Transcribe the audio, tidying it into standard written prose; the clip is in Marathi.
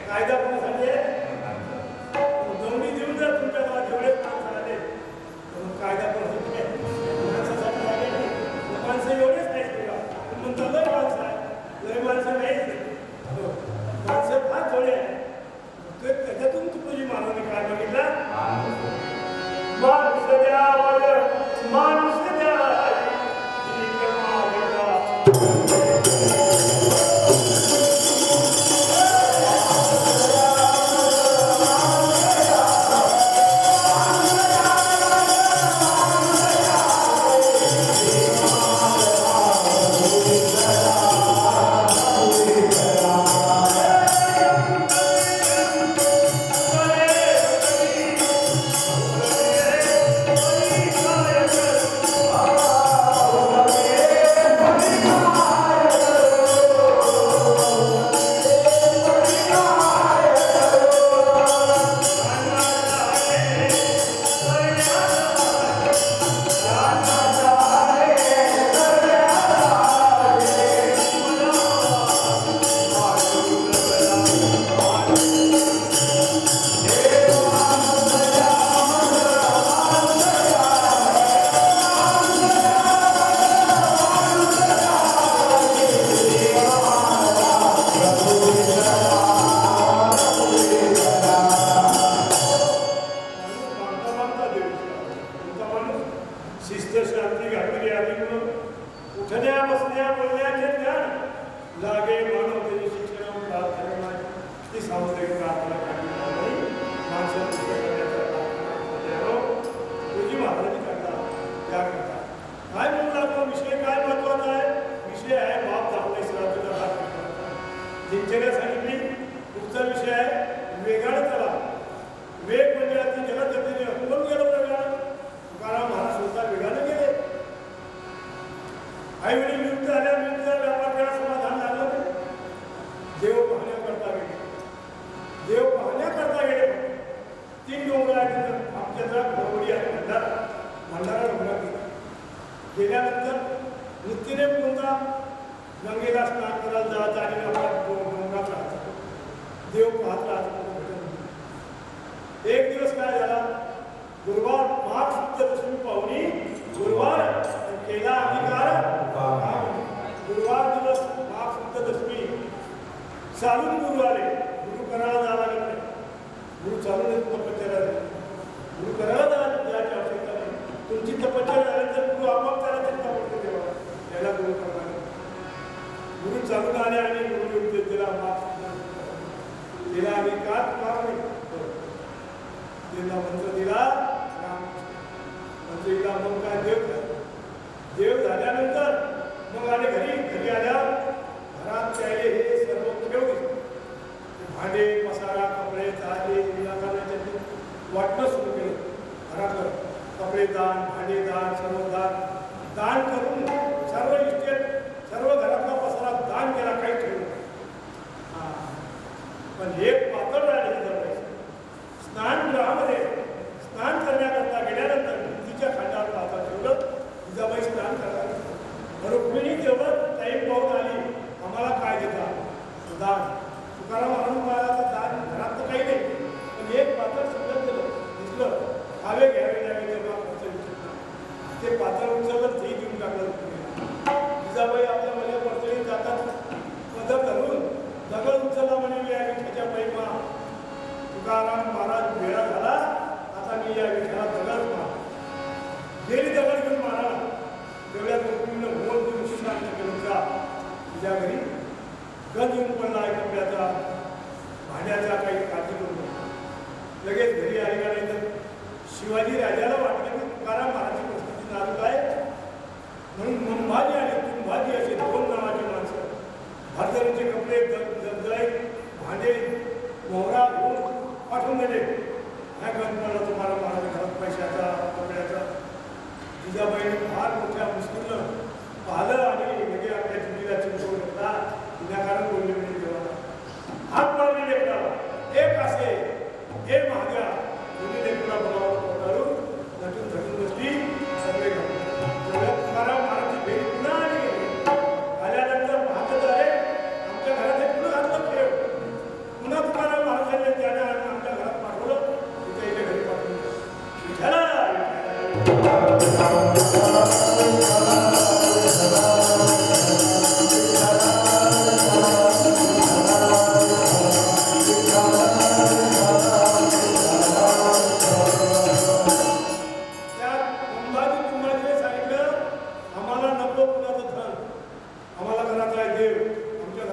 कायदा कोणासाठी आहे? दोन्ही देऊन जर काही वेळी विरुद्ध आल्या विरुद्ध व्यापार करायला समाधान लागलं नाही. देव पाहण्याकरता गेले, देव पाहण्याकरता गेले. 3 डोंगर आहेत आमच्या जरा भरवडी आहे भंडारा डोंगरात गेल्यानंतर नित्याने पुन्हा गंगेला स्नान करायला जात आणि डोंगरात राहतात. देव पाहत राहत. एक दिवस काय झाला, गुरुवार माघ शुद्ध दशमी पाहुणी गुरुवार केला अधिकार. गुरुवार दिवस माघ शुद्ध दशमी चालून गुरु आले. गुरु करायला जायला लागत नाही. गुरु चालून तपश्चर्या झाली. गुरु करायला जायची आवश्यकता नाही. तुमची तपश्चर्या झाल्यानंतर गुरु आपोआप त्याला चिंता पडते. तेव्हा त्याला गुरु करणार. गुरु चालून आले आणि गुरु दिला माघ दिला अधिकार दिला मंत्र दिला. मंत्र दिला. मग काय देव झाल्यानंतर मग आले घरी आल्या. घरात त्याले हे सर्व ठेवले. भांडे पसारा कपडे ताजे विनाकारांच्या वाटणं सुरू केलं. घरातलं कपडे दान भांडे दान सर्व दान करून सर्व इस्टेट सर्व घरातला पसारा दान केला. काही ठेवलं. पण एक पातळ राहिले. स्नानगृहामध्ये स्नान करण्याकरता गेल्यानंतर तिच्या खांद्यावर पाहता ठेवलं. जिजाबाई स्नान करतात. रुक्मिणी तेवढं टाईम पाहून आली. आम्हाला काय देता? दान. तुकाराम म्हणून मला दान घरात तर काही नाही, पण एक पातळ सुंदर केलं दिसलं. हवे घ्यावे द्यावे तेव्हा खर्च विचारला. ते पातळ उचललं ते देऊन टाकलं. जिजाबाई आपल्या माझ्या पडतळीत जातात. पदर धरून दगड उचलला म्हणे मी या विठ्ठलाच्या महिमा. तुकाराम महाराज वेळा झाला. आता मी या विठ्ठला दगड मार गेली. दगड घेऊन मारायला तेवढ्या रुक्मिणीनं बोल देऊन शांत केलं. जा तुझ्या घरी गंज येऊन पडला आहे कपड्याचा भांड्याचा. काही काळजी करू नका. लगेच घरी आली का नाही तर शिवाजी राजाला वाटलं की तुकाराम महाराजची परिस्थिती नाजूक आहे म्हणून मनभाजी आणि तुमभाजी असे 2 नावाची माणसं भारताचे कपडे दगदळे भांडे मोहरा घेऊन पाठवून दिले. ह्या गणपतीला तुम्हाला महाराज घरात पैशाचा कपड्याचा. जिजाबाईने फार मोठ्या मुश्किलनं पाहिलं आणि म्हणजे आपल्या जिल्ह्याला चिंतवून घेतला. विनाकारण बोलले म्हणजे देवाला हात मारले. लेकराला एक असे हे महाग्या दोन्ही लेकरा बोलावं पोटाळून नटून धरून बसली. सगळे तेवढ्या तुकाराम महाराजची भेट पुन्हा आली. आल्यानंतर पाहतच आहे आमच्या घरात एक पुन्हा घातलं ठेव. पुन्हा तुकाराम महाराजांनी त्याने आमच्या घरात पाठवलं. तिच्या घरी पाठवलं. आम्हाला नको कुणाचं धन. आम्हाला घरात आहे देव.